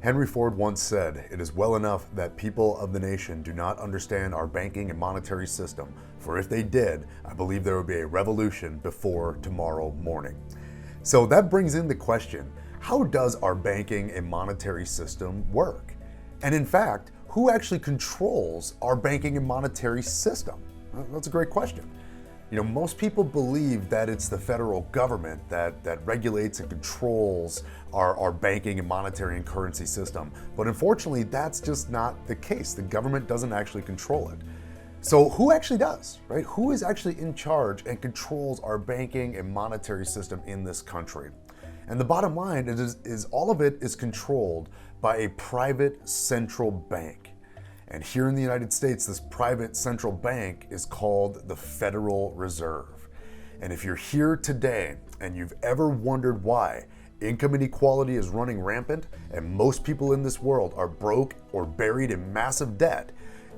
Henry Ford once said, "It is well enough that people of the nation do not understand our banking and monetary system, for if they did, I believe there would be a revolution before tomorrow morning." So that brings in the question, how does our banking and monetary system work? And in fact, who actually controls our banking and monetary system? That's a great question. Most people believe that it's the federal government that regulates and controls our banking and monetary and currency system. But unfortunately, that's just not the case. The government doesn't actually control it. So who actually does, right? Who is actually in charge and controls our banking and monetary system in this country? And the bottom line is all of it is controlled by a private central bank. And here in the United States, this private central bank is called the Federal Reserve. And if you're here today and you've ever wondered why income inequality is running rampant and most people in this world are broke or buried in massive debt,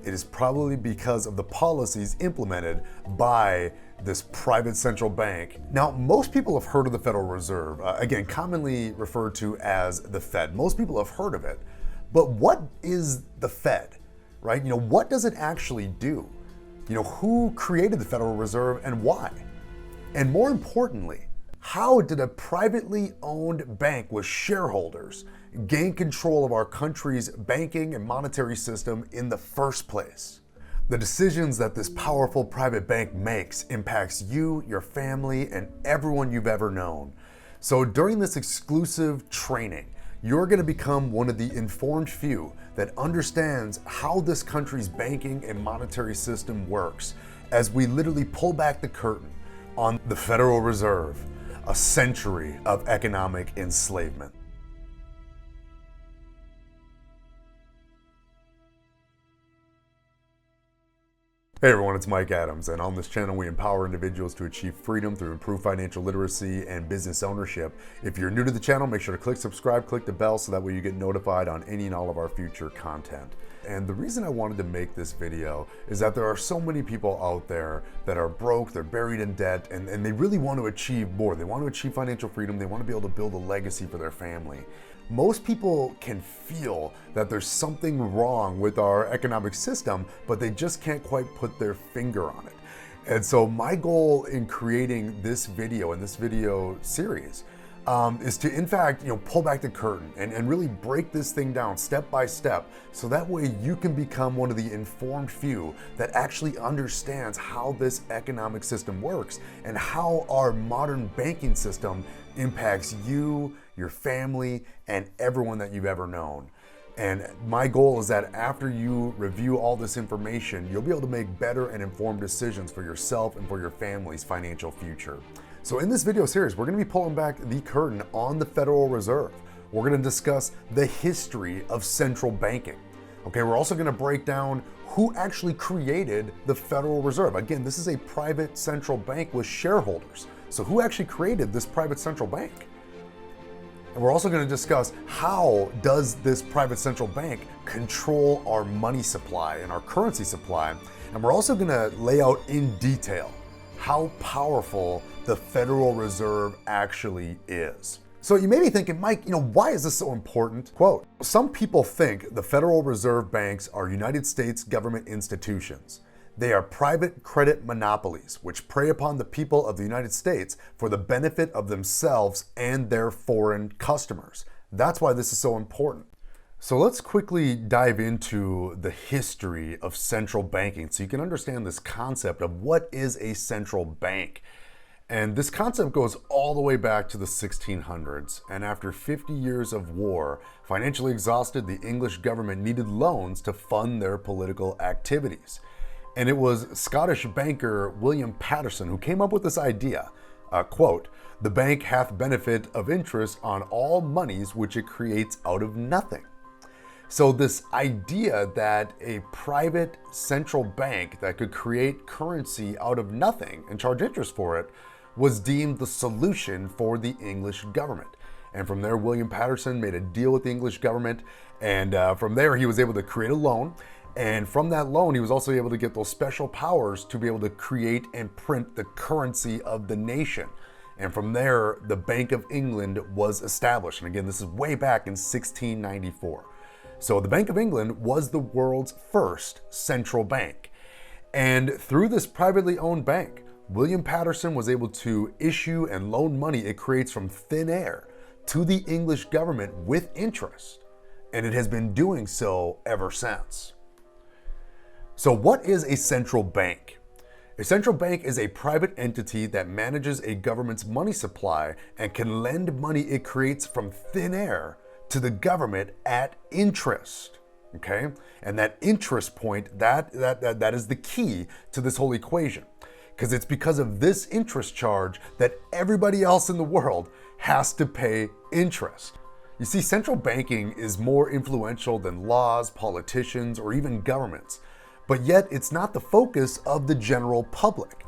it is probably because of the policies implemented by this private central bank. Now, most people have heard of the Federal Reserve, again, commonly referred to as the Fed. Most people have heard of it, but what is the Fed? Right? What does it actually do? Who created the Federal Reserve and why? And more importantly, how did a privately owned bank with shareholders gain control of our country's banking and monetary system in the first place? The decisions that this powerful private bank makes impacts you, your family, and everyone you've ever known. So during this exclusive training, you're going to become one of the informed few that understands how this country's banking and monetary system works as we literally pull back the curtain on the Federal Reserve, a century of economic enslavement. Hey everyone, it's Mike Adams, and on this channel we empower individuals to achieve freedom through improved financial literacy and business ownership. If you're new to the channel, make sure to click subscribe, click the bell so that way you get notified on any and all of our future content. And the reason I wanted to make this video is that there are so many people out there that are broke, they're buried in debt, and they really want to achieve more. They want to achieve financial freedom, they want to be able to build a legacy for their family. Most people can feel that there's something wrong with our economic system, but they just can't quite put their finger on it. And so my goal in creating this video and this video series is to, in fact, pull back the curtain and really break this thing down step by step, so that way you can become one of the informed few that actually understands how this economic system works and how our modern banking system impacts you, your family, and everyone that you've ever known. And my goal is that after you review all this information, you'll be able to make better and informed decisions for yourself and for your family's financial future. So in this video series, we're going to be pulling back the curtain on the Federal Reserve. We're going to discuss the history of central banking. Okay, we're also going to break down who actually created the Federal Reserve. Again, this is a private central bank with shareholders. So who actually created this private central bank? And we're also going to discuss how does this private central bank control our money supply and our currency supply. And we're also going to lay out in detail how powerful the Federal Reserve actually is. So you may be thinking, Mike, why is this so important? Quote, some people think the Federal Reserve banks are United States government institutions. They are private credit monopolies which prey upon the people of the United States for the benefit of themselves and their foreign customers. That's why this is so important. So let's quickly dive into the history of central banking so you can understand this concept of what is a central bank. And this concept goes all the way back to the 1600s. And after 50 years of war, financially exhausted, the English government needed loans to fund their political activities. And it was Scottish banker William Paterson who came up with this idea. Quote, the bank hath benefit of interest on all monies which it creates out of nothing. So this idea that a private central bank that could create currency out of nothing and charge interest for it was deemed the solution for the English government. And from there, William Paterson made a deal with the English government. And from there, he was able to create a loan. And from that loan, he was also able to get those special powers to be able to create and print the currency of the nation. And from there, the Bank of England was established. And again, this is way back in 1694. So the Bank of England was the world's first central bank. And through this privately owned bank, William Patterson was able to issue and loan money it creates from thin air to the English government with interest. And it has been doing so ever since. So what is a central bank? A central bank is a private entity that manages a government's money supply and can lend money it creates from thin air to the government at interest. Okay? And that interest point, that is the key to this whole equation. Because it's because of this interest charge that everybody else in the world has to pay interest. You see, central banking is more influential than laws, politicians, or even governments. But yet it's not the focus of the general public.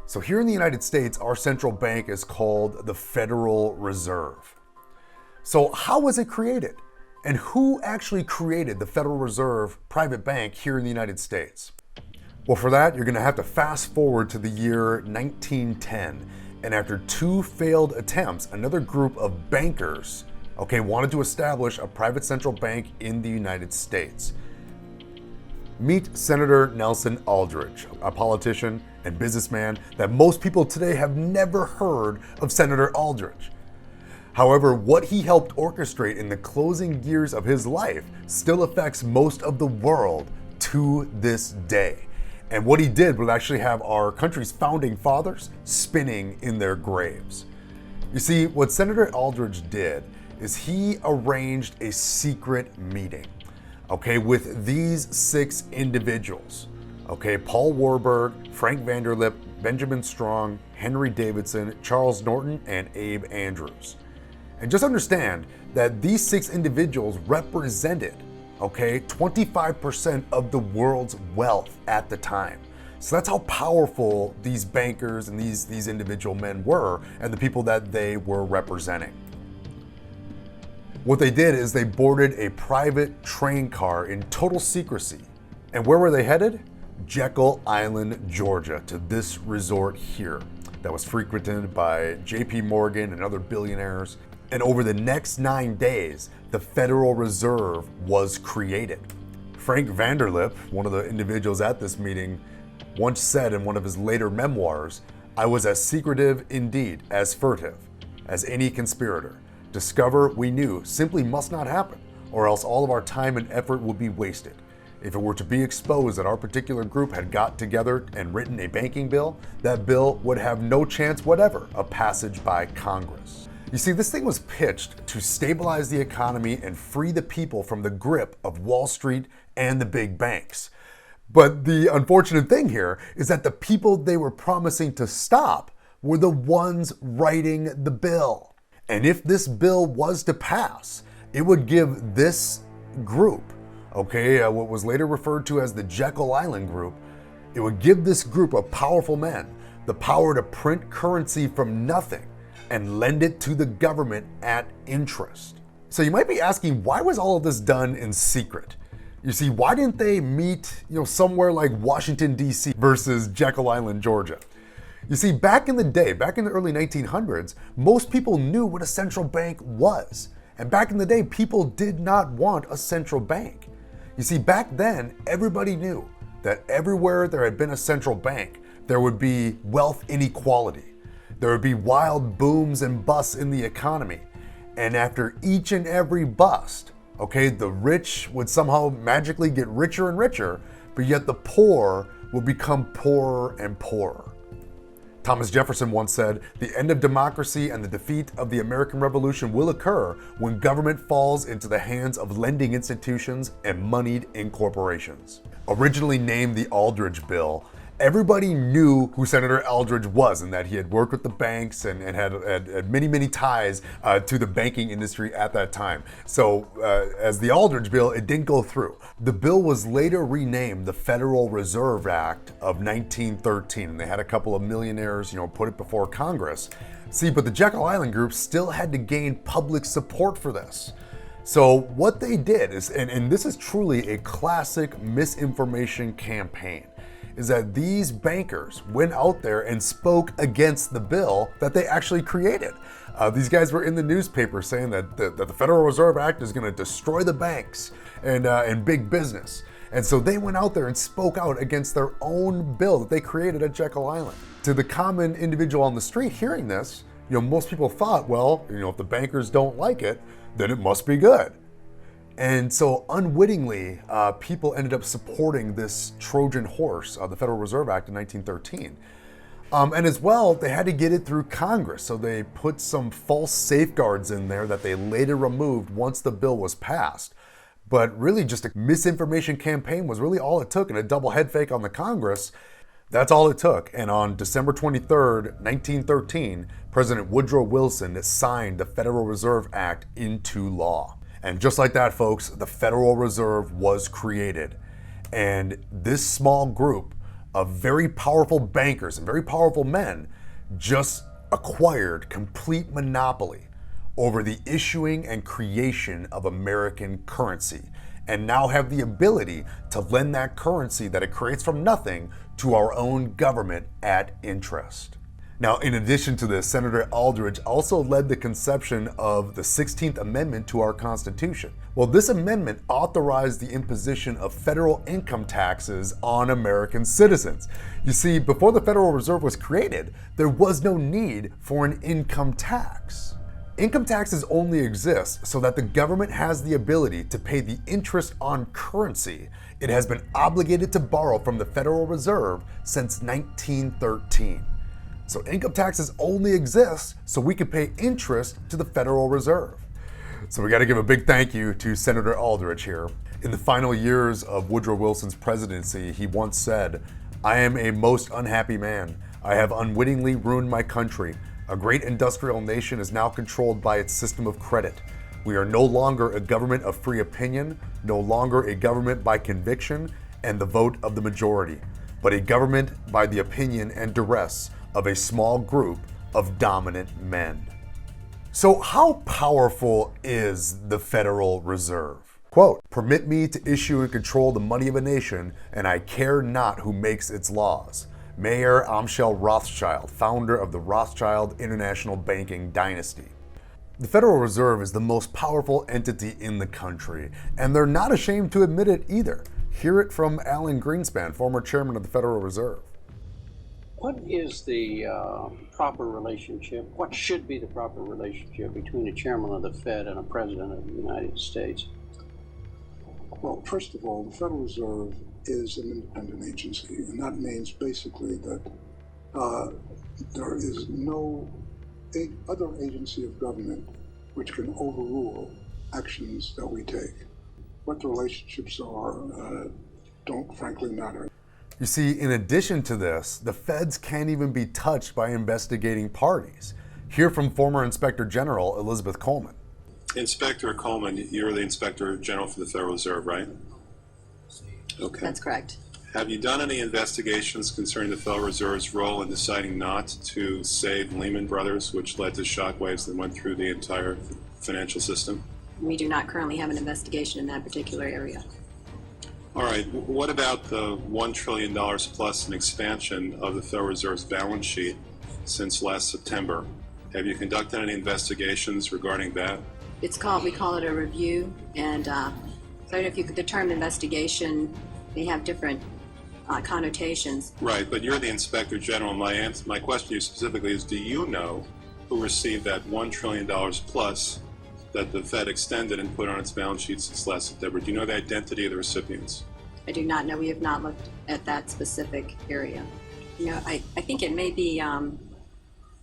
So here in the United States, our central bank is called the Federal Reserve. So how was it created? And who actually created the Federal Reserve private bank here in the United States? Well, for that, you're going to have to fast forward to the year 1910. And after 2 failed attempts, another group of bankers, wanted to establish a private central bank in the United States. Meet Senator Nelson Aldrich, a politician and businessman that most people today have never heard of Senator Aldrich. However, what he helped orchestrate in the closing years of his life still affects most of the world to this day. And what he did would actually have our country's founding fathers spinning in their graves. You see, what Senator Aldrich did is he arranged a secret meeting, with these 6 individuals. Paul Warburg, Frank Vanderlip, Benjamin Strong, Henry Davidson, Charles Norton, and Abe Andrews. And just understand that these 6 individuals represented 25% of the world's wealth at the time. So that's how powerful these bankers and these individual men were and the people that they were representing. What they did is they boarded a private train car in total secrecy. And where were they headed? Jekyll Island, Georgia, to this resort here that was frequented by J.P. Morgan and other billionaires. And over the next 9 days, the Federal Reserve was created. Frank Vanderlip, one of the individuals at this meeting, once said in one of his later memoirs, "I was as secretive indeed, as furtive, as any conspirator. Discover we knew simply must not happen, or else all of our time and effort would be wasted. If it were to be exposed that our particular group had got together and written a banking bill, that bill would have no chance whatever of passage by Congress." You see, this thing was pitched to stabilize the economy and free the people from the grip of Wall Street and the big banks. But the unfortunate thing here is that the people they were promising to stop were the ones writing the bill. And if this bill was to pass, it would give this group, what was later referred to as the Jekyll Island Group, it would give this group of powerful men the power to print currency from nothing and lend it to the government at interest. So you might be asking, why was all of this done in secret? You see, why didn't they meet, somewhere like Washington, D.C. versus Jekyll Island, Georgia? You see, back in the day, back in the early 1900s, most people knew what a central bank was. And back in the day, people did not want a central bank. You see, back then, everybody knew that everywhere there had been a central bank, there would be wealth inequality. There would be wild booms and busts in the economy. And after each and every bust, the rich would somehow magically get richer and richer, but yet the poor would become poorer and poorer. Thomas Jefferson once said, "The end of democracy and the defeat of the American Revolution will occur when government falls into the hands of lending institutions and moneyed incorporations." Originally named the Aldrich Bill, everybody knew who Senator Aldrich was and that he had worked with the banks and had many ties to the banking industry at that time. So as the Aldrich Bill, it didn't go through. The bill was later renamed the Federal Reserve Act of 1913, and they had a couple of millionaires, put it before Congress. See, but the Jekyll Island Group still had to gain public support for this. So what they did is, and this is truly a classic misinformation campaign, is that these bankers went out there and spoke against the bill that they actually created. These guys were in the newspaper saying that the Federal Reserve Act is going to destroy the banks and big business. And so they went out there and spoke out against their own bill that they created at Jekyll Island. To the common individual on the street hearing this, most people thought, well, if the bankers don't like it, then it must be good. And so unwittingly, people ended up supporting this Trojan horse, the Federal Reserve Act in 1913. And as well, they had to get it through Congress. So they put some false safeguards in there that they later removed once the bill was passed. But really just a misinformation campaign was really all it took, and a double head fake on the Congress. That's all it took. And on December 23rd, 1913, President Woodrow Wilson signed the Federal Reserve Act into law. And just like that, folks, the Federal Reserve was created. And this small group of very powerful bankers and very powerful men just acquired complete monopoly over the issuing and creation of American currency, and now have the ability to lend that currency that it creates from nothing to our own government at interest. Now, in addition to this, Senator Aldrich also led the conception of the 16th Amendment to our Constitution. Well, this amendment authorized the imposition of federal income taxes on American citizens. You see, before the Federal Reserve was created, there was no need for an income tax. Income taxes only exist so that the government has the ability to pay the interest on currency it has been obligated to borrow from the Federal Reserve since 1913. So income taxes only exist so we can pay interest to the Federal Reserve. So we got to give a big thank you to Senator Aldrich here. In the final years of Woodrow Wilson's presidency, he once said, "I am a most unhappy man. I have unwittingly ruined my country. A great industrial nation is now controlled by its system of credit. We are no longer a government of free opinion, no longer a government by conviction and the vote of the majority, but a government by the opinion and duress of a small group of dominant men." So how powerful is the Federal Reserve? Quote, "Permit me to issue and control the money of a nation, and I care not who makes its laws." Mayer Amschel Rothschild, founder of the Rothschild International Banking Dynasty. The Federal Reserve is the most powerful entity in the country, and they're not ashamed to admit it either. Hear it from Alan Greenspan, former chairman of the Federal Reserve. What is the proper relationship, what should be the proper relationship between a chairman of the Fed and a president of the United States? Well, first of all, the Federal Reserve is an independent agency, and that means basically that there is no other agency of government which can overrule actions that we take. What the relationships are don't frankly matter. You see, in addition to this, the feds can't even be touched by investigating parties. Hear from former Inspector General Elizabeth Coleman. Inspector Coleman, you're the Inspector General for the Federal Reserve, right? Okay. That's correct. Have you done any investigations concerning the Federal Reserve's role in deciding not to save Lehman Brothers, which led to shockwaves that went through the entire financial system? We do not currently have an investigation in that particular area. All right. What about the $1 trillion plus in expansion of the Federal Reserve's balance sheet since last September? Have you conducted any investigations regarding that? We call it a review, and so if you could determine investigation, they have different connotations. Right, but you're the Inspector General. My question to you specifically is, do you know who received that $1 trillion plus that the Fed extended and put on its balance sheet since last September? Do you know the identity of the recipients? I do not know. We have not looked at that specific area. I think it may be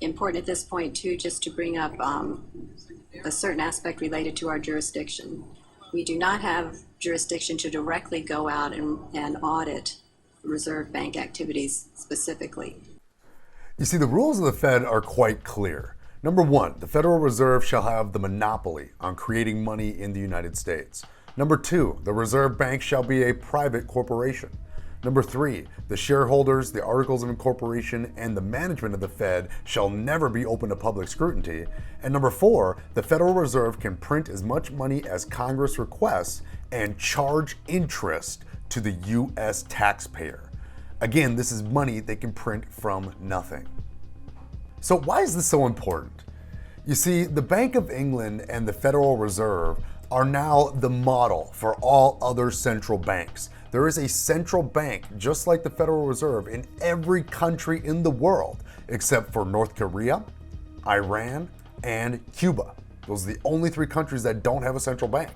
important at this point too, just to bring up a certain aspect related to our jurisdiction. We do not have jurisdiction to directly go out and audit Reserve Bank activities specifically. You see, the rules of the Fed are quite clear. Number one, the Federal Reserve shall have the monopoly on creating money in the United States. Number two, the Reserve Bank shall be a private corporation. Number three, the shareholders, the articles of incorporation, and the management of the Fed shall never be open to public scrutiny. And number four, the Federal Reserve can print as much money as Congress requests and charge interest to the U.S. taxpayer. Again, this is money they can print from nothing. So why is this so important? You see, the Bank of England and the Federal Reserve are now the model for all other central banks. There is a central bank, just like the Federal Reserve, in every country in the world, except for North Korea, Iran, and Cuba. Those are the only three countries that don't have a central bank.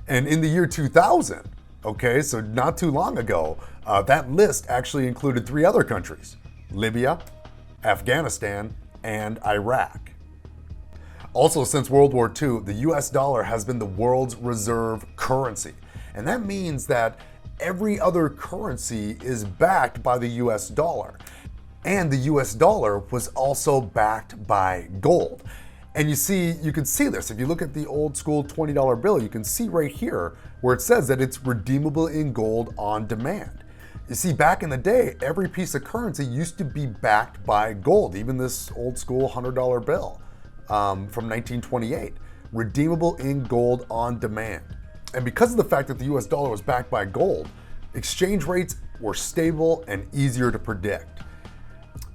And in the year 2000, okay, so not too long ago, that list actually included three other countries: Libya, Afghanistan, and Iraq. Also, since World War II, the US dollar has been the world's reserve currency. And that means that every other currency is backed by the US dollar. And the US dollar was also backed by gold. And you can see this. If you look at the old school $20 bill, you can see right here where it says that it's redeemable in gold on demand. You see, back in the day, every piece of currency used to be backed by gold, even this old school $100 bill from 1928, redeemable in gold on demand. And because of the fact that the US dollar was backed by gold, exchange rates were stable and easier to predict.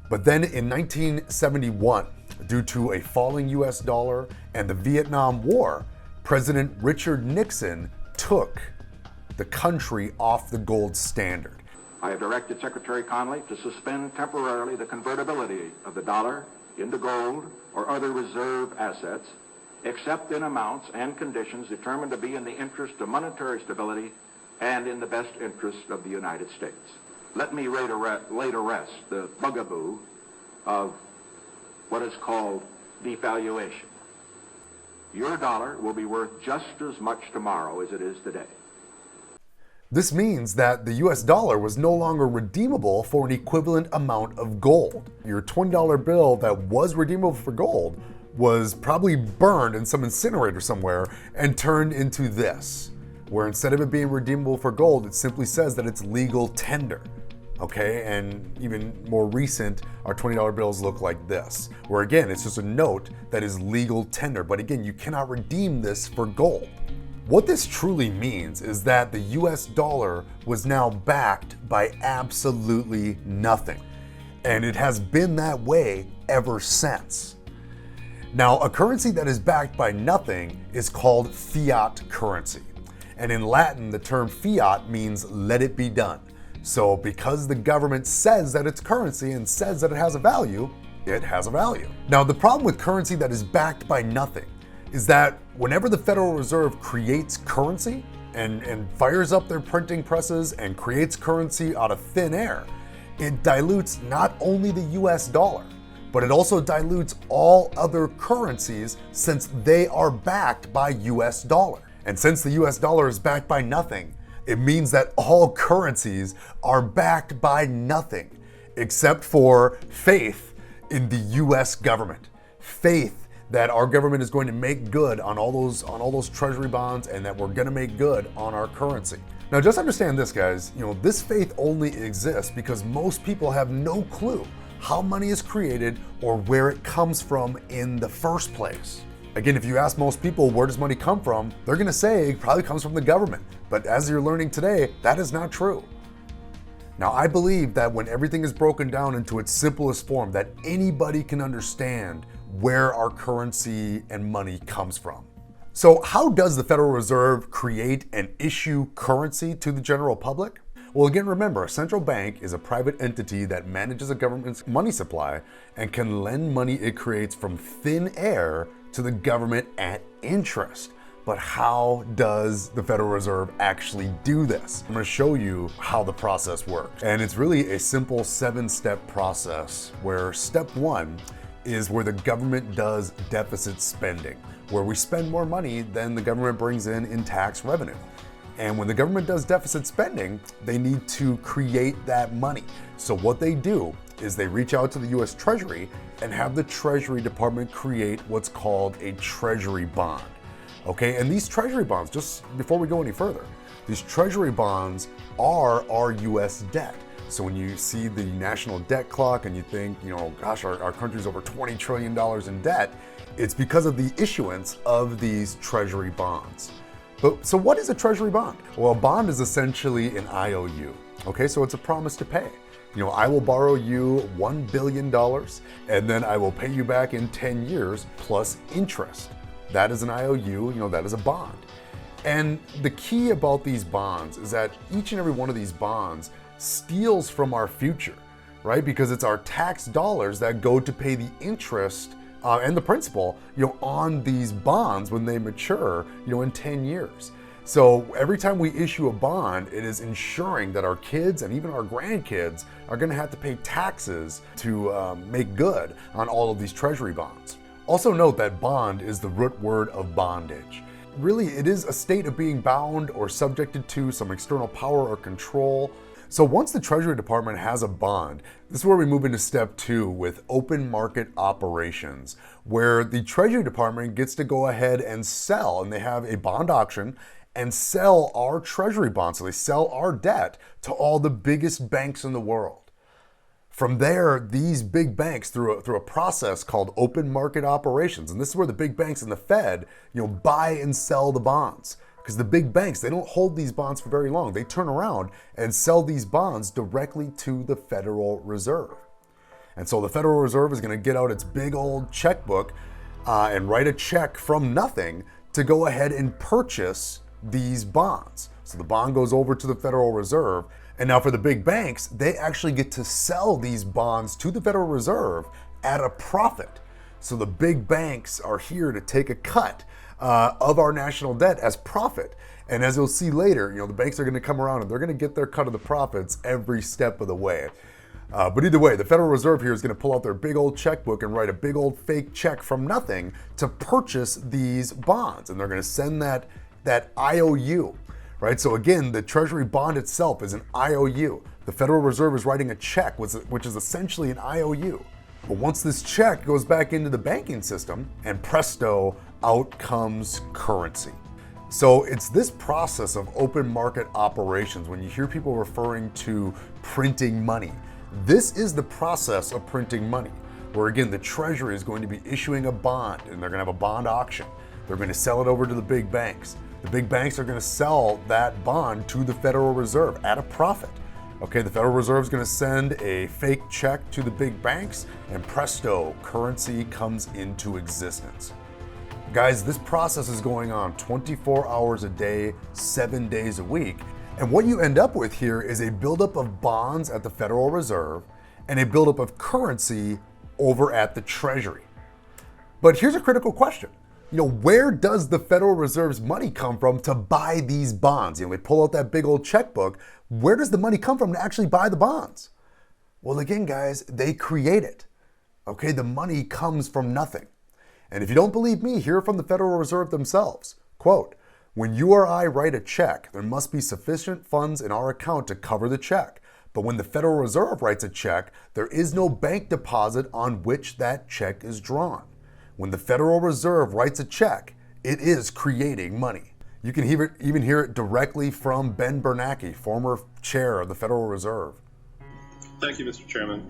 But then in 1971, due to a falling US dollar and the Vietnam War, President Richard Nixon took the country off the gold standard. I have directed Secretary Connally to suspend temporarily the convertibility of the dollar into gold or other reserve assets, except in amounts and conditions determined to be in the interest of monetary stability and in the best interest of the United States. Let me lay to rest the bugaboo of what is called devaluation. Your dollar will be worth just as much tomorrow as it is today. This means that the US dollar was no longer redeemable for an equivalent amount of gold. Your $20 bill that was redeemable for gold was probably burned in some incinerator somewhere and turned into this, where instead of it being redeemable for gold, it simply says that it's legal tender. Okay, and even more recent, our $20 bills look like this, where again, it's just a note that is legal tender. But again, you cannot redeem this for gold. What this truly means is that the US dollar was now backed by absolutely nothing. And it has been that way ever since. Now, a currency that is backed by nothing is called fiat currency. And in Latin, the term fiat means let it be done. So because the government says that it's currency and says that it has a value, it has a value. Now, the problem with currency that is backed by nothing is that whenever the Federal Reserve creates currency and fires up their printing presses and creates currency out of thin air, it dilutes not only the US dollar, but it also dilutes all other currencies since they are backed by US dollar. And since the US dollar is backed by nothing, it means that all currencies are backed by nothing except for faith in the US government. Faith that our government is going to make good on all those treasury bonds and that we're going to make good on our currency. Now just understand this, guys, this faith only exists because most people have no clue how money is created or where it comes from in the first place. Again, if you ask most people where does money come from, they're going to say it probably comes from the government. But as you're learning today, that is not true. Now, I believe that when everything is broken down into its simplest form, that anybody can understand where our currency and money comes from. So how does the Federal Reserve create and issue currency to the general public? Well, again, remember, a central bank is a private entity that manages a government's money supply and can lend money it creates from thin air to the government at interest. But how does the Federal Reserve actually do this? I'm going to show you how the process works. And it's really a simple 7-step process where step 1 is where the government does deficit spending, where we spend more money than the government brings in tax revenue. And when the government does deficit spending, they need to create that money. So what they do is they reach out to the US Treasury and have the Treasury Department create what's called a Treasury bond. Okay, and these Treasury bonds, just before we go any further, these Treasury bonds are our US debt. So when you see the national debt clock and you think, gosh, our country's over $20 trillion in debt, it's because of the issuance of these Treasury bonds. But so what is a Treasury bond? Well, a bond is essentially an IOU. Okay, so it's a promise to pay. I will borrow you $1 billion and then I will pay you back in 10 years plus interest. That is an IOU, that is a bond. And the key about these bonds is that each and every one of these bonds steals from our future, right? Because it's our tax dollars that go to pay the interest and the principal, on these bonds when they mature, in 10 years. So every time we issue a bond, it is ensuring that our kids and even our grandkids are going to have to pay taxes to make good on all of these treasury bonds. Also note that bond is the root word of bondage. Really, it is a state of being bound or subjected to some external power or control. So once the Treasury Department has a bond, this is where we move into step 2 with open market operations, where the Treasury Department gets to go ahead and sell, and they have a bond auction and sell our treasury bonds. So they sell our debt to all the biggest banks in the world. From there, these big banks, through a process called open market operations, and this is where the big banks and the Fed, buy and sell the bonds. Because the big banks, they don't hold these bonds for very long. They turn around and sell these bonds directly to the Federal Reserve. And so the Federal Reserve is going to get out its big old checkbook and write a check from nothing to go ahead and purchase these bonds. So the bond goes over to the Federal Reserve. And now for the big banks, they actually get to sell these bonds to the Federal Reserve at a profit. So the big banks are here to take a cut of our national debt as profit. And as you'll see later, the banks are going to come around and they're going to get their cut of the profits every step of the way. But either way, the Federal Reserve here is going to pull out their big old checkbook and write a big old fake check from nothing to purchase these bonds. And they're going to send that IOU, right? So again, the Treasury bond itself is an IOU. The Federal Reserve is writing a check, which is essentially an IOU. But once this check goes back into the banking system, and presto, out comes currency. So it's this process of open market operations. When you hear people referring to printing money, this is the process of printing money, where again, the Treasury is going to be issuing a bond, and they're going to have a bond auction. They're going to sell it over to the big banks. The big banks are going to sell that bond to the Federal Reserve at a profit. Okay, the Federal Reserve is going to send a fake check to the big banks, and presto, currency comes into existence. Guys, this process is going on 24 hours a day, 7 days a week. And what you end up with here is a buildup of bonds at the Federal Reserve and a buildup of currency over at the Treasury. But here's a critical question. Where does the Federal Reserve's money come from to buy these bonds? They pull out that big old checkbook. Where does the money come from to actually buy the bonds? Well, again, guys, they create it. Okay, the money comes from nothing. And if you don't believe me, hear from the Federal Reserve themselves. Quote, "When you or I write a check, there must be sufficient funds in our account to cover the check. But when the Federal Reserve writes a check, there is no bank deposit on which that check is drawn. When the Federal Reserve writes a check, it is creating money." You can even hear it directly from Ben Bernanke, former chair of the Federal Reserve. Thank you, Mr. Chairman.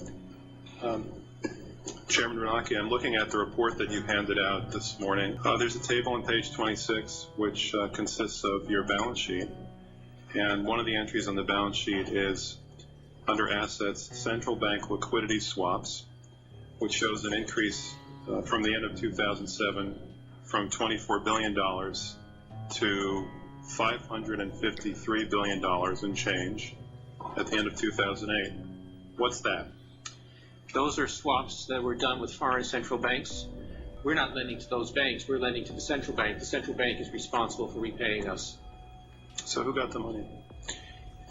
Chairman Bernanke, I'm looking at the report that you handed out this morning. There's a table on page 26 which consists of your balance sheet. And one of the entries on the balance sheet is under assets, central bank liquidity swaps, which shows an increase from the end of 2007 from $24 billion to $553 billion and change at the end of 2008. What's that? Those are swaps that were done with foreign central banks. We're not lending to those banks, we're lending to the central bank. The central bank is responsible for repaying us. So who got the money?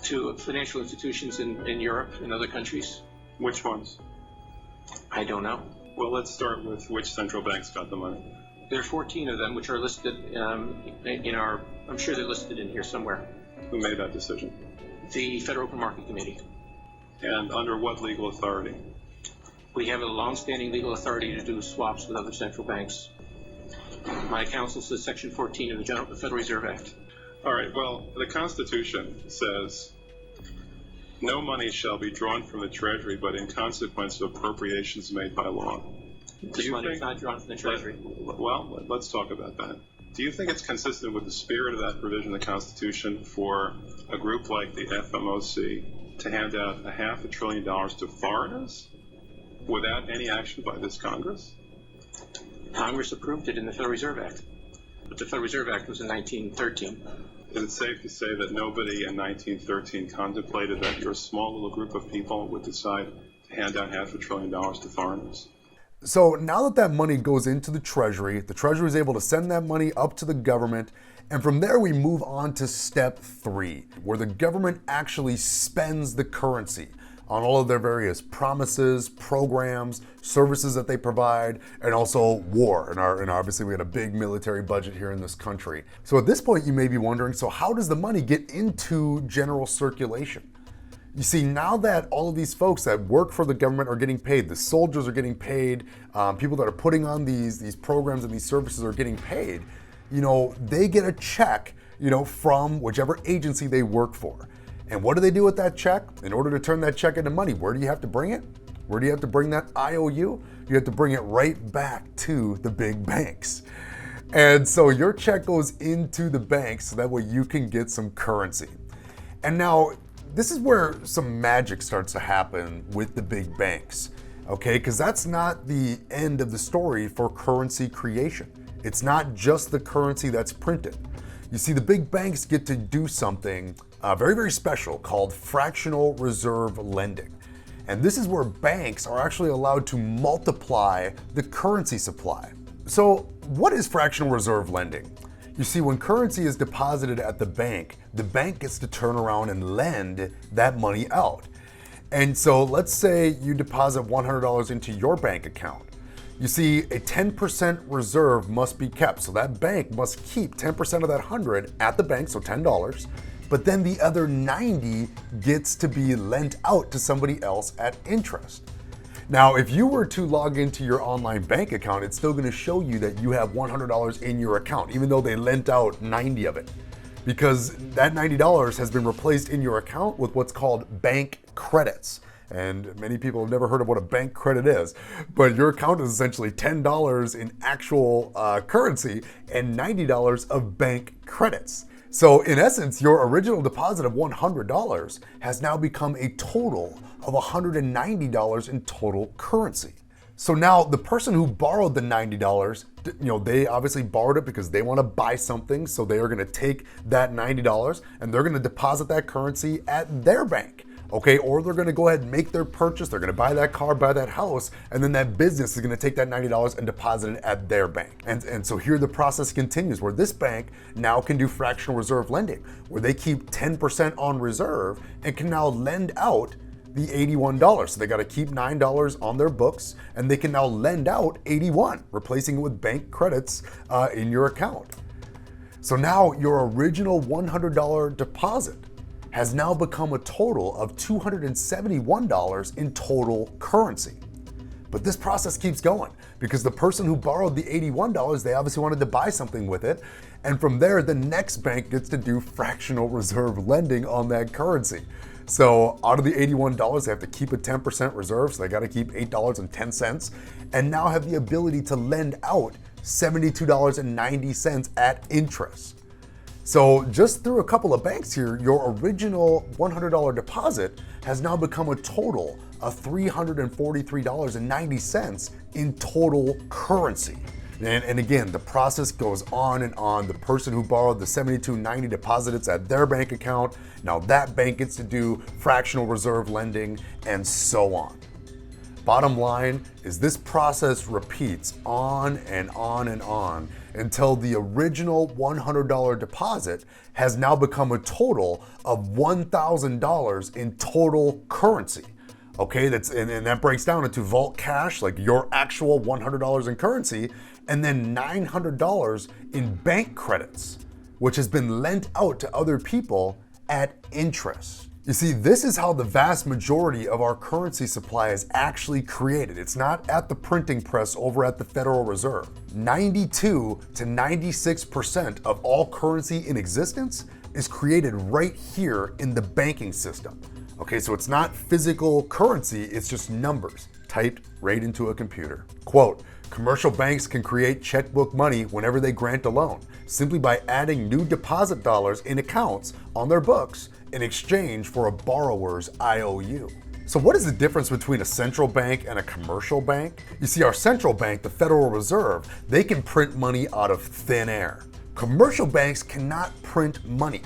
To financial institutions in Europe and other countries. Which ones? I don't know. Well, let's start with which central banks got the money. There are 14 of them, which are listed in our, I'm sure they're listed in here somewhere. Who made that decision? The Federal Open Market Committee. And under what legal authority? We have a long-standing legal authority to do swaps with other central banks. My counsel says Section 14 of the Federal Reserve Act. All right, well, the Constitution says no money shall be drawn from the Treasury but in consequence of appropriations made by law. This money is not drawn from the Treasury. Well, let's talk about that. Do you think it's consistent with the spirit of that provision in the Constitution for a group like the FMOC to hand out $500 billion to foreigners without any action by this Congress? Congress approved it in the Federal Reserve Act. But the Federal Reserve Act was in 1913. Is it safe to say that nobody in 1913 contemplated that your small little group of people would decide to hand out $500 billion to foreigners? So now that that money goes into the Treasury is able to send that money up to the government, and from there we move on to step 3, where the government actually spends the currency on all of their various promises, programs, services that they provide, and also war. And obviously we had a big military budget here in this country. So at this point you may be wondering, so how does the money get into general circulation? You see, now that all of these folks that work for the government are getting paid, the soldiers are getting paid, people that are putting on these programs and these services are getting paid, they get a check, from whichever agency they work for. And what do they do with that check? In order to turn that check into money, where do you have to bring it? Where do you have to bring that IOU? You have to bring it right back to the big banks. And so your check goes into the banks so that way you can get some currency. And now, this is where some magic starts to happen with the big banks, okay? Because that's not the end of the story for currency creation. It's not just the currency that's printed. You see, the big banks get to do something very, very special called fractional reserve lending. And this is where banks are actually allowed to multiply the currency supply. So what is fractional reserve lending? You see, when currency is deposited at the bank gets to turn around and lend that money out. And so let's say you deposit $100 into your bank account. You see, a 10% reserve must be kept. So that bank must keep 10% of that 100 at the bank, so $10, but then the other 90 gets to be lent out to somebody else at interest. Now, if you were to log into your online bank account, it's still gonna show you that you have $100 in your account, even though they lent out 90 of it. Because that $90 has been replaced in your account with what's called bank credits. And many people have never heard of what a bank credit is, but your account is essentially $10 in actual currency and $90 of bank credits. So in essence, your original deposit of $100 has now become a total of $190 in total currency. So now the person who borrowed the $90, they obviously borrowed it because they want to buy something. So they are going to take that $90 and they're going to deposit that currency at their bank. Okay, or they're gonna go ahead and make their purchase, they're gonna buy that car, buy that house, and then that business is gonna take that $90 and deposit it at their bank. And so here the process continues, where this bank now can do fractional reserve lending, where they keep 10% on reserve and can now lend out the $81. So they gotta keep $9 on their books, and they can now lend out $81, replacing it with bank credits in your account. So now your original $100 deposit has now become a total of $271 in total currency. But this process keeps going because the person who borrowed the $81, they obviously wanted to buy something with it. And from there, the next bank gets to do fractional reserve lending on that currency. So out of the $81, they have to keep a 10% reserve, so they gotta keep $8.10, and now have the ability to lend out $72.90 at interest. So just through a couple of banks here, your original $100 deposit has now become a total of $343.90 in total currency. And again, the process goes on and on. The person who borrowed the $72.90 deposits at their bank account, now that bank gets to do fractional reserve lending, and so on. Bottom line is this process repeats on and on and on until the original $100 deposit has now become a total of $1,000 in total currency. Okay, and that breaks down into vault cash, like your actual $100 in currency, and then $900 in bank credits, which has been lent out to other people at interest. You see, this is how the vast majority of our currency supply is actually created. It's not at the printing press over at the Federal Reserve. 92 to 96% of all currency in existence is created right here in the banking system. Okay, so it's not physical currency, it's just numbers typed right into a computer. Quote, Commercial banks can create checkbook money whenever they grant a loan, simply by adding new deposit dollars in accounts on their books in exchange for a borrower's IOU. So what is the difference between a central bank and a commercial bank? You see, our central bank, the Federal Reserve, they can print money out of thin air. Commercial banks cannot print money.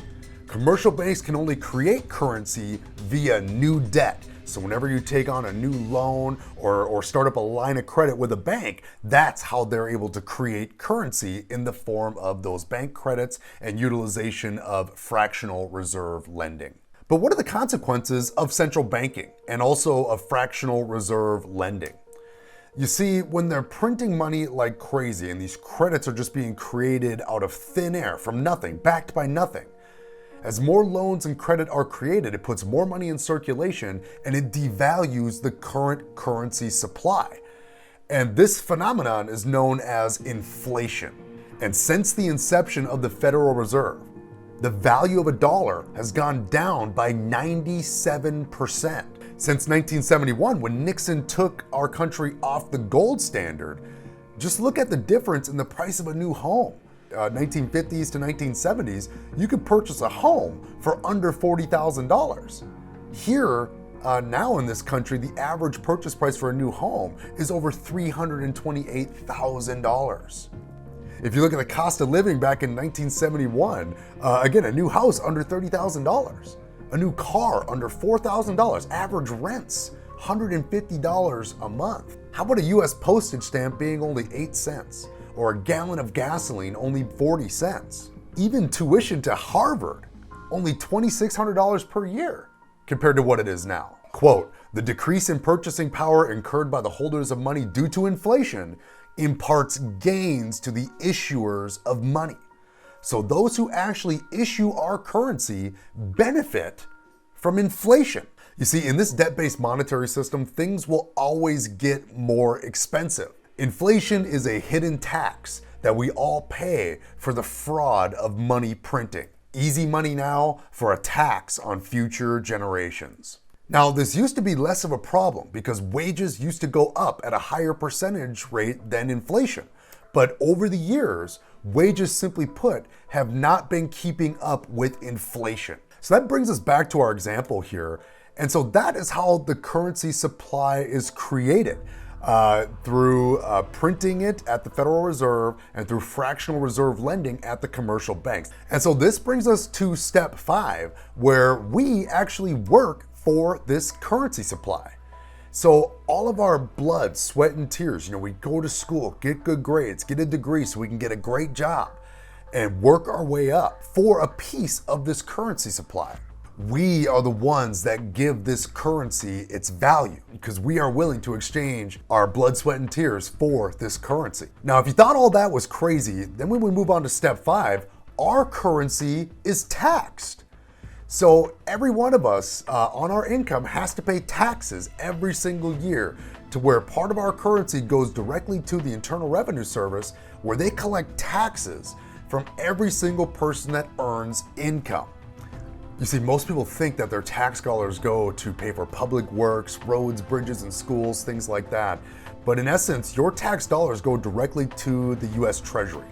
Commercial banks can only create currency via new debt. So whenever you take on a new loan or start up a line of credit with a bank, that's how they're able to create currency in the form of those bank credits and utilization of fractional reserve lending. But what are the consequences of central banking and also of fractional reserve lending? You see, when they're printing money like crazy and these credits are just being created out of thin air from nothing, backed by nothing, as more loans and credit are created, it puts more money in circulation and it devalues the current currency supply. And this phenomenon is known as inflation. And since the inception of the Federal Reserve, the value of a dollar has gone down by 97%. Since 1971, when Nixon took our country off the gold standard, just look at the difference in the price of a new home. 1950s to 1970s, you could purchase a home for under $40,000. Here, now in this country, the average purchase price for a new home is over $328,000. If you look at the cost of living back in 1971, again, a new house under $30,000, a new car under $4,000, average rents $150 a month. How about a US postage stamp being only 8 cents? Or a gallon of gasoline only 40 cents. Even tuition to Harvard, only $2,600 per year compared to what it is now. Quote, the decrease in purchasing power incurred by the holders of money due to inflation imparts gains to the issuers of money. So those who actually issue our currency benefit from inflation. You see, in this debt-based monetary system, things will always get more expensive. Inflation is a hidden tax that we all pay for the fraud of money printing. Easy money now for a tax on future generations. Now, this used to be less of a problem because wages used to go up at a higher percentage rate than inflation. But over the years, wages, simply put, have not been keeping up with inflation. So that brings us back to our example here. And so that is how the currency supply is created. Through printing it at the Federal Reserve and through fractional reserve lending at the commercial banks. And so this brings us to step 5, where we actually work for this currency supply. So all of our blood, sweat, and tears, we go to school, get good grades, get a degree so we can get a great job and work our way up for a piece of this currency supply. We are the ones that give this currency its value because we are willing to exchange our blood, sweat, and tears for this currency. Now, if you thought all that was crazy, then when we move on to step 5, our currency is taxed. So every one of us on our income has to pay taxes every single year, to where part of our currency goes directly to the Internal Revenue Service, where they collect taxes from every single person that earns income. You see, most people think that their tax dollars go to pay for public works, roads, bridges, and schools, things like that. But in essence, your tax dollars go directly to the US Treasury.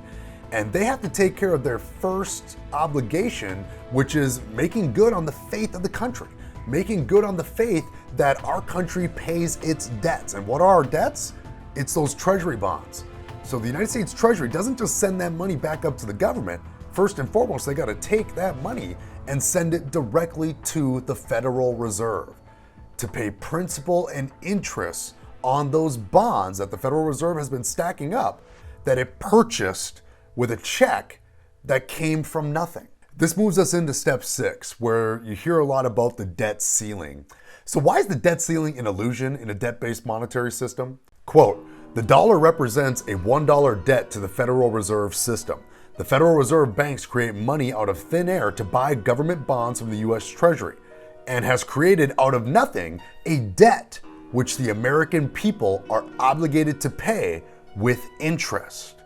And they have to take care of their first obligation, which is making good on the faith of the country, making good on the faith that our country pays its debts. And what are our debts? It's those Treasury bonds. So the United States Treasury doesn't just send that money back up to the government. First and foremost, they got to take that money and send it directly to the Federal Reserve to pay principal and interest on those bonds that the Federal Reserve has been stacking up that it purchased with a check that came from nothing. This moves us into step 6, where you hear a lot about the debt ceiling. So why is the debt ceiling an illusion in a debt-based monetary system? Quote, the dollar represents a $1 debt to the Federal Reserve System. The Federal Reserve banks create money out of thin air to buy government bonds from the US Treasury, and has created out of nothing a debt which the American people are obligated to pay with interest.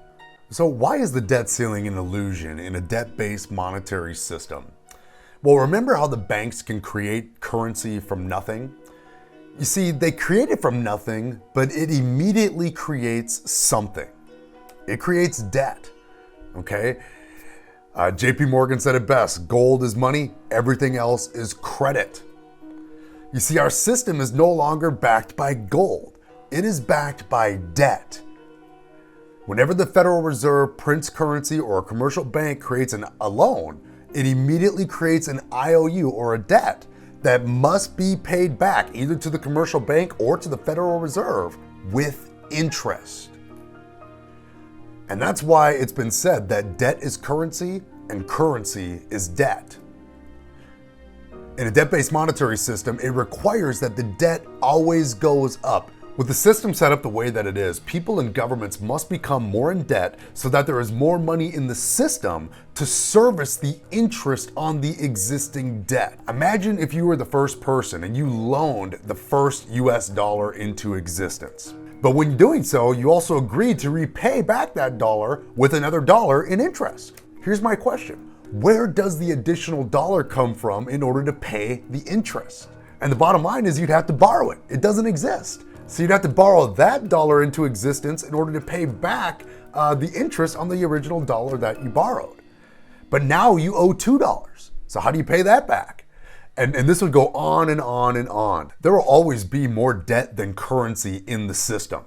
So why is the debt ceiling an illusion in a debt-based monetary system? Well, remember how the banks can create currency from nothing? You see, they create it from nothing, but it immediately creates something. It creates debt, okay? JP Morgan said it best, gold is money, everything else is credit. You see, our system is no longer backed by gold. It is backed by debt. Whenever the Federal Reserve prints currency or a commercial bank creates a loan, it immediately creates an IOU or a debt that must be paid back either to the commercial bank or to the Federal Reserve with interest. And that's why it's been said that debt is currency and currency is debt. In a debt-based monetary system, it requires that the debt always goes up. With the system set up the way that it is, people and governments must become more in debt so that there is more money in the system to service the interest on the existing debt. Imagine if you were the first person and you loaned the first US dollar into existence. But when doing so, you also agreed to repay back that dollar with another dollar in interest. Here's my question. Where does the additional dollar come from in order to pay the interest? And the bottom line is you'd have to borrow it. It doesn't exist. So you'd have to borrow that dollar into existence in order to pay back the interest on the original dollar that you borrowed. But now you owe $2. So how do you pay that back? And this would go on and on and on. There will always be more debt than currency in the system.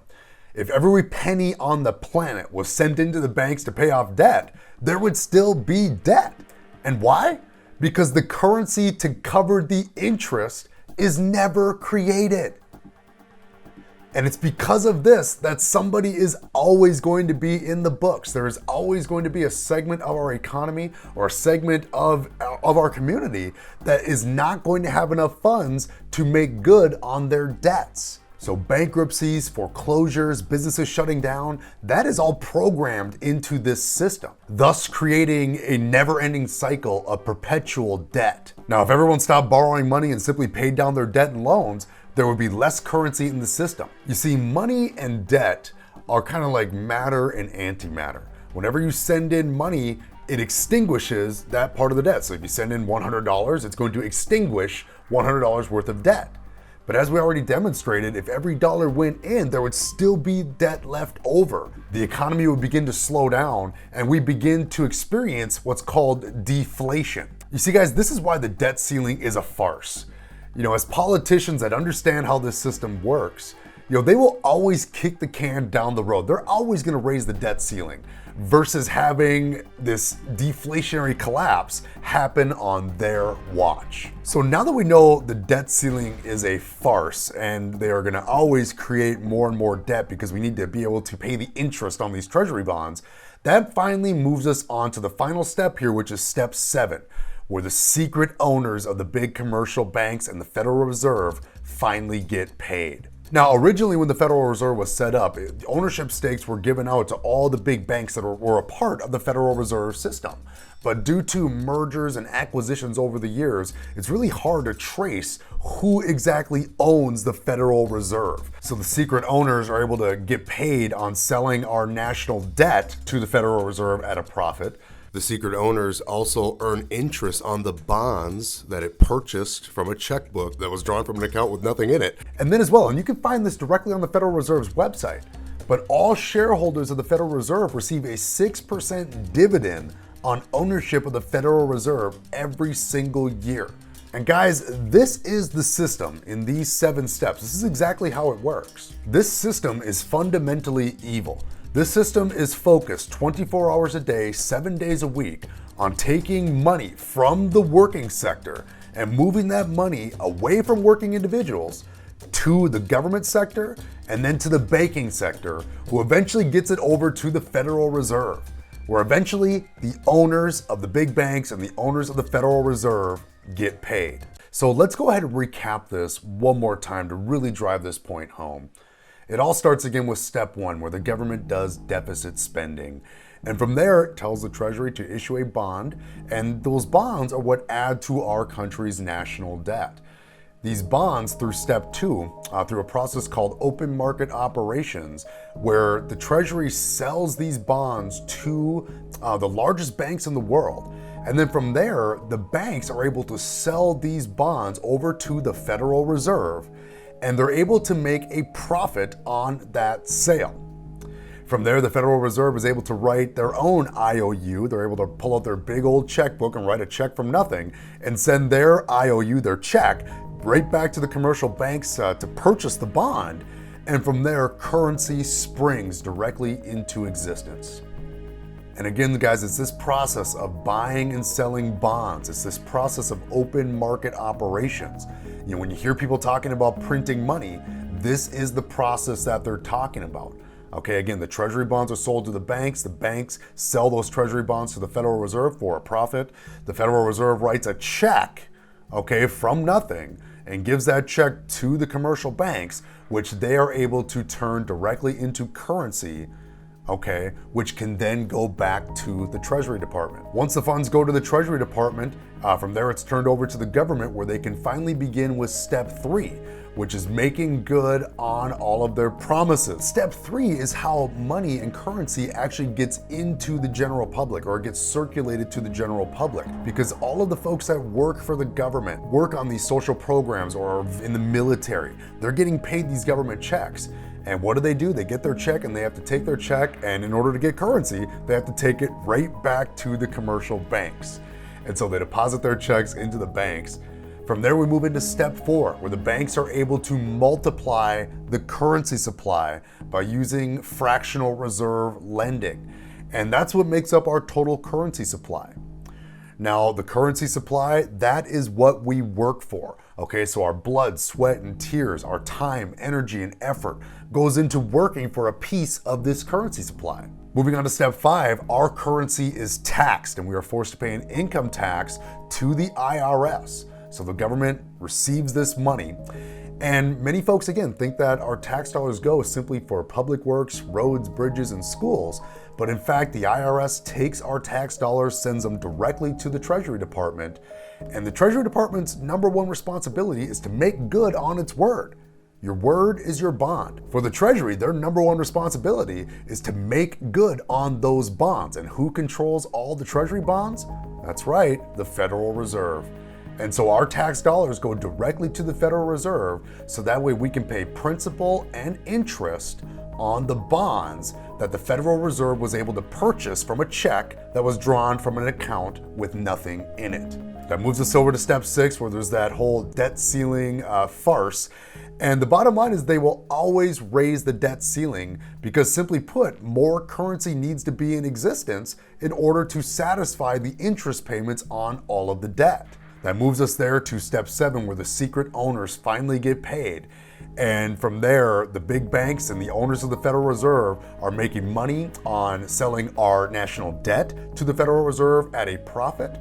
If every penny on the planet was sent into the banks to pay off debt, there would still be debt. And why? Because the currency to cover the interest is never created. And it's because of this that somebody is always going to be in the books. There is always going to be a segment of our economy or a segment of our community that is not going to have enough funds to make good on their debts. So bankruptcies, foreclosures, businesses shutting down, that is all programmed into this system, thus creating a never-ending cycle of perpetual debt. Now, if everyone stopped borrowing money and simply paid down their debt and loans, there would be less currency in the system. You see, money and debt are kind of like matter and antimatter. Whenever you send in money, it extinguishes that part of the debt. So if you send in $100, it's going to extinguish $100 worth of debt. But as we already demonstrated, if every dollar went in, there would still be debt left over. The economy would begin to slow down and we begin to experience what's called deflation. You see, guys, this is why the debt ceiling is a farce. You know, as politicians that understand how this system works, you know, they will always kick the can down the road. They're always going to raise the debt ceiling versus having this deflationary collapse happen on their watch. So now that we know the debt ceiling is a farce and they are going to always create more and more debt because we need to be able to pay the interest on these treasury bonds, that finally moves us on to the final step here, which is step 7. Where the secret owners of the big commercial banks and the Federal Reserve finally get paid. Now, originally when the Federal Reserve was set up, the ownership stakes were given out to all the big banks that were a part of the Federal Reserve system. But due to mergers and acquisitions over the years, it's really hard to trace who exactly owns the Federal Reserve. So the secret owners are able to get paid on selling our national debt to the Federal Reserve at a profit. The secret owners also earn interest on the bonds that it purchased from a checkbook that was drawn from an account with nothing in it. And then as well, and you can find this directly on the Federal Reserve's website, but all shareholders of the Federal Reserve receive a 6% dividend on ownership of the Federal Reserve every single year. And guys, this is the system in these 7 steps. This is exactly how it works. This system is fundamentally evil. This system is focused 24 hours a day, 7 days a week on taking money from the working sector and moving that money away from working individuals to the government sector and then to the banking sector, who eventually gets it over to the Federal Reserve, where eventually the owners of the big banks and the owners of the Federal Reserve get paid. So let's go ahead and recap this one more time to really drive this point home. It all starts again with step 1, where the government does deficit spending. And from there, it tells the Treasury to issue a bond, and those bonds are what add to our country's national debt. These bonds, through step 2, through a process called open market operations, where the Treasury sells these bonds to the largest banks in the world. And then from there, the banks are able to sell these bonds over to the Federal Reserve. and they're able to make a profit on that sale. From there, the Federal Reserve is able to write their own IOU. They're able to pull out their big old checkbook and write a check from nothing and send their IOU, their check, right back to the commercial banks to purchase the bond. And from there, currency springs directly into existence. And again, guys, it's this process of buying and selling bonds. It's this process of open market operations. You know, when you hear people talking about printing money, this is the process that they're talking about. Okay, again, the treasury bonds are sold to the banks sell those treasury bonds to the Federal Reserve for a profit. The Federal Reserve writes a check, okay, from nothing and gives that check to the commercial banks, which they are able to turn directly into currency, okay, which can then go back to the Treasury Department. Once the funds go to the Treasury Department, from there it's turned over to the government where they can finally begin with step 3, which is making good on all of their promises. Step 3 is how money and currency actually gets into the general public, or gets circulated to the general public, because all of the folks that work for the government, work on these social programs or in the military, they're getting paid these government checks. And what do? They get their check and they have to take their check, and in order to get currency, they have to take it right back to the commercial banks. And so they deposit their checks into the banks. From there, we move into step 4, where the banks are able to multiply the currency supply by using fractional reserve lending. And that's what makes up our total currency supply. Now, the currency supply, that is what we work for. Okay, so our blood, sweat, and tears, our time, energy, and effort goes into working for a piece of this currency supply. Moving on to step 5, our currency is taxed, and we are forced to pay an income tax to the IRS. So the government receives this money. And many folks, again, think that our tax dollars go simply for public works, roads, bridges, and schools. But in fact, the IRS takes our tax dollars, sends them directly to the Treasury Department. And the Treasury Department's #1 responsibility is to make good on its word. Your word is your bond. For the Treasury, their #1 responsibility is to make good on those bonds. And who controls all the Treasury bonds? That's right, the Federal Reserve. And so our tax dollars go directly to the Federal Reserve, so that way we can pay principal and interest on the bonds that the Federal Reserve was able to purchase from a check that was drawn from an account with nothing in it. That moves us over to step 6, where there's that whole debt ceiling farce. And the bottom line is they will always raise the debt ceiling because, simply put, more currency needs to be in existence in order to satisfy the interest payments on all of the debt. That moves us there to step 7, where the secret owners finally get paid. And from there, the big banks and the owners of the Federal Reserve are making money on selling our national debt to the Federal Reserve at a profit.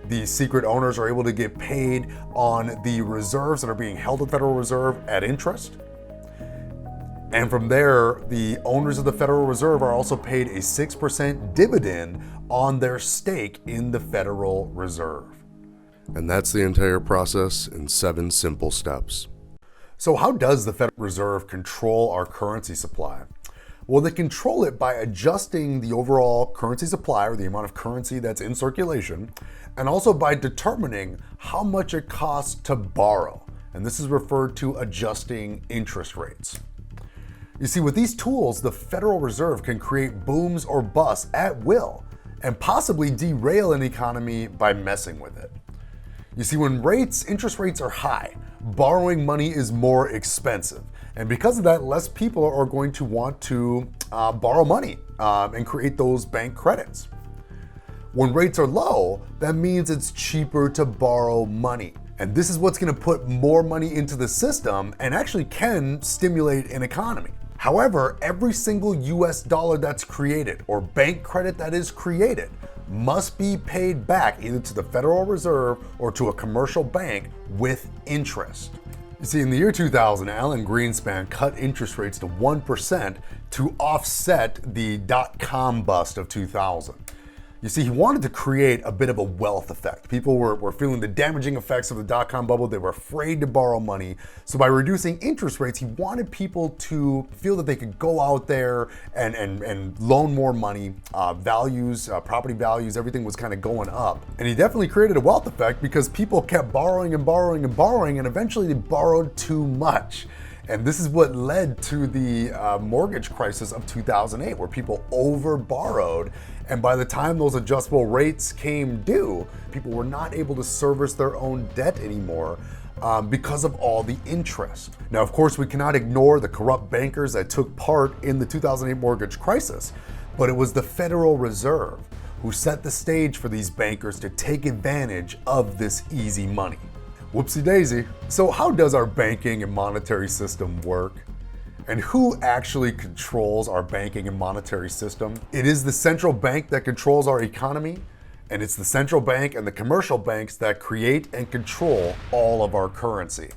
The secret owners are able to get paid on the reserves that are being held at the Federal Reserve at interest. And from there, the owners of the Federal Reserve are also paid a 6% dividend on their stake in the Federal Reserve. And that's the entire process in 7 simple steps. So how does the Federal Reserve control our currency supply? Well, they control it by adjusting the overall currency supply, or the amount of currency that's in circulation, and also by determining how much it costs to borrow. And this is referred to adjusting interest rates. You see, with these tools, the Federal Reserve can create booms or busts at will and possibly derail an economy by messing with it. You see, when interest rates are high, borrowing money is more expensive. And because of that, less people are going to want to borrow money and create those bank credits. When rates are low, that means it's cheaper to borrow money. And this is what's going to put more money into the system and actually can stimulate an economy. However, every single US dollar that's created, or bank credit that is created, must be paid back either to the Federal Reserve or to a commercial bank with interest. You see, in the year 2000, Alan Greenspan cut interest rates to 1% to offset the dot-com bust of 2000. You see, he wanted to create a bit of a wealth effect. People were feeling the damaging effects of the dot-com bubble. They were afraid to borrow money. So by reducing interest rates, he wanted people to feel that they could go out there and loan more money. Property values, everything was kind of going up. And he definitely created a wealth effect because people kept borrowing and borrowing and borrowing, and eventually they borrowed too much. And this is what led to the mortgage crisis of 2008, where people over-borrowed. And by the time those adjustable rates came due, people were not able to service their own debt anymore because of all the interest. Now, of course, we cannot ignore the corrupt bankers that took part in the 2008 mortgage crisis, but it was the Federal Reserve who set the stage for these bankers to take advantage of this easy money. Whoopsie daisy. So how does our banking and monetary system work? And who actually controls our banking and monetary system? It is the central bank that controls our economy, and it's the central bank and the commercial banks that create and control all of our currency.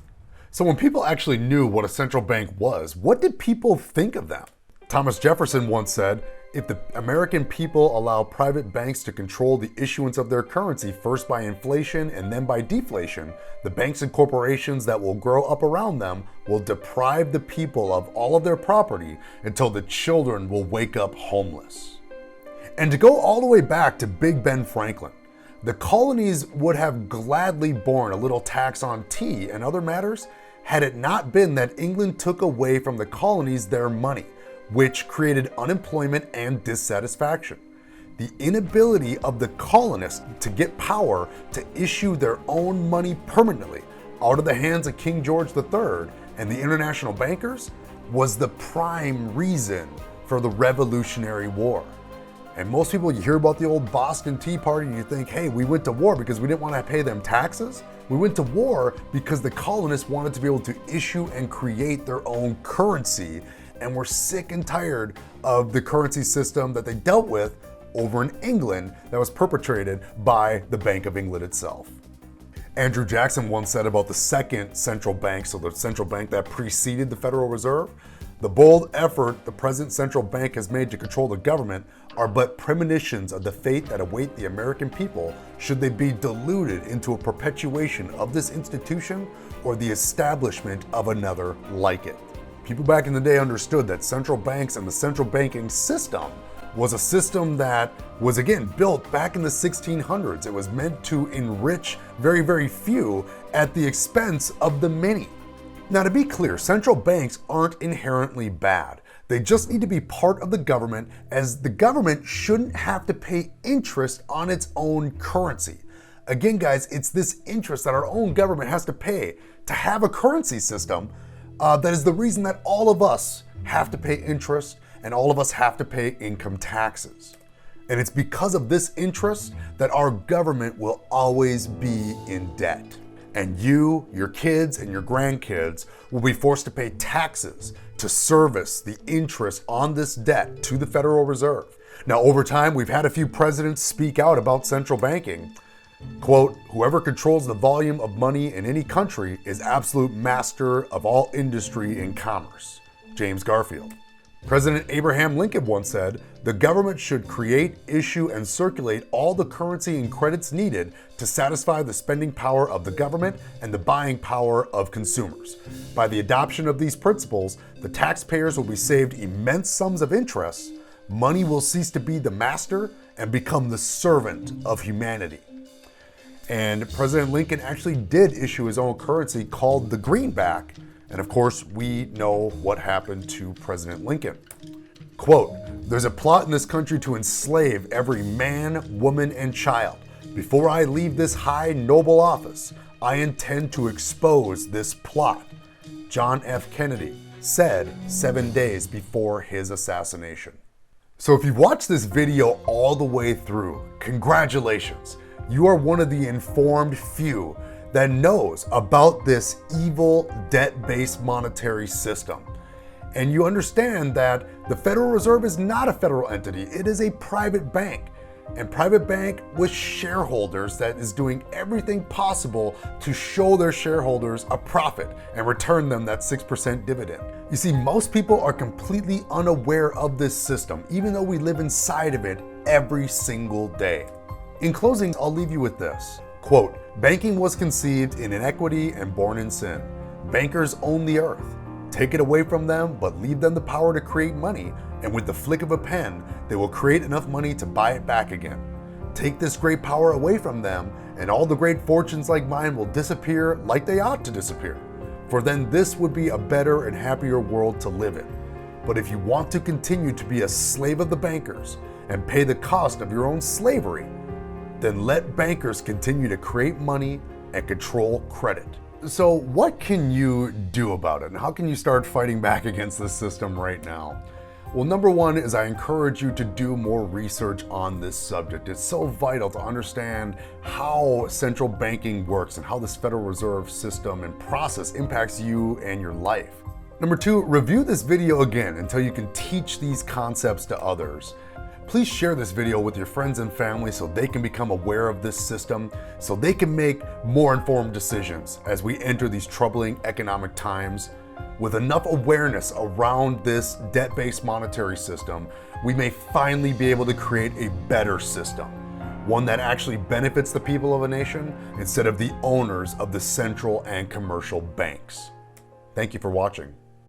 So when people actually knew what a central bank was, what did people think of them? Thomas Jefferson once said, "If the American people allow private banks to control the issuance of their currency, first by inflation and then by deflation, the banks and corporations that will grow up around them will deprive the people of all of their property until the children will wake up homeless." And to go all the way back to Big Ben Franklin, the colonies would have gladly borne a little tax on tea and other matters had it not been that England took away from the colonies their money, which created unemployment and dissatisfaction. The inability of the colonists to get power to issue their own money permanently out of the hands of King George III and the international bankers was the prime reason for the Revolutionary War. And most people, you hear about the old Boston Tea Party and you think, hey, we went to war because we didn't want to pay them taxes. We went to war because the colonists wanted to be able to issue and create their own currency, and were sick and tired of the currency system that they dealt with over in England that was perpetrated by the Bank of England itself. Andrew Jackson once said about the second central bank, so the central bank that preceded the Federal Reserve, "The bold effort the present central bank has made to control the government are but premonitions of the fate that await the American people should they be deluded into a perpetuation of this institution or the establishment of another like it." People back in the day understood that central banks and the central banking system was a system that was, again, built back in the 1600s. It was meant to enrich very, very few at the expense of the many. Now, to be clear, central banks aren't inherently bad. They just need to be part of the government, as the government shouldn't have to pay interest on its own currency. Again, guys, it's this interest that our own government has to pay to have a currency system that is the reason that all of us have to pay interest and all of us have to pay income taxes. And it's because of this interest that our government will always be in debt. And you, your kids, and your grandkids will be forced to pay taxes to service the interest on this debt to the Federal Reserve. Now, over time, we've had a few presidents speak out about central banking. Quote, "Whoever controls the volume of money in any country is absolute master of all industry and commerce." James Garfield. President Abraham Lincoln once said, "The government should create, issue, and circulate all the currency and credits needed to satisfy the spending power of the government and the buying power of consumers. By the adoption of these principles, the taxpayers will be saved immense sums of interest. Money will cease to be the master and become the servant of humanity." And President Lincoln actually did issue his own currency called the greenback. And of course, we know what happened to President Lincoln. Quote, "There's a plot in this country to enslave every man, woman, and child. Before I leave this high, noble office, I intend to expose this plot," John F. Kennedy said 7 days before his assassination. So if you've watched this video all the way through, congratulations. You are one of the informed few that knows about this evil debt-based monetary system. And you understand that the Federal Reserve is not a federal entity, it is a private bank. And private bank with shareholders that is doing everything possible to show their shareholders a profit and return them that 6% dividend. You see, most people are completely unaware of this system, even though we live inside of it every single day. In closing, I'll leave you with this. Quote, banking was conceived in inequity and born in sin. Bankers own the earth. Take it away from them, but leave them the power to create money, and with the flick of a pen, they will create enough money to buy it back again. Take this great power away from them, and all the great fortunes like mine will disappear like they ought to disappear. For then this would be a better and happier world to live in. But if you want to continue to be a slave of the bankers and pay the cost of your own slavery, then let bankers continue to create money and control credit. So what can you do about it? And how can you start fighting back against this system right now? Well, number one is I encourage you to do more research on this subject. It's so vital to understand how central banking works and how this Federal Reserve system and process impacts you and your life. Number two, review this video again until you can teach these concepts to others. Please share this video with your friends and family so they can become aware of this system, so they can make more informed decisions as we enter these troubling economic times. With enough awareness around this debt-based monetary system, we may finally be able to create a better system, one that actually benefits the people of a nation instead of the owners of the central and commercial banks. Thank you for watching.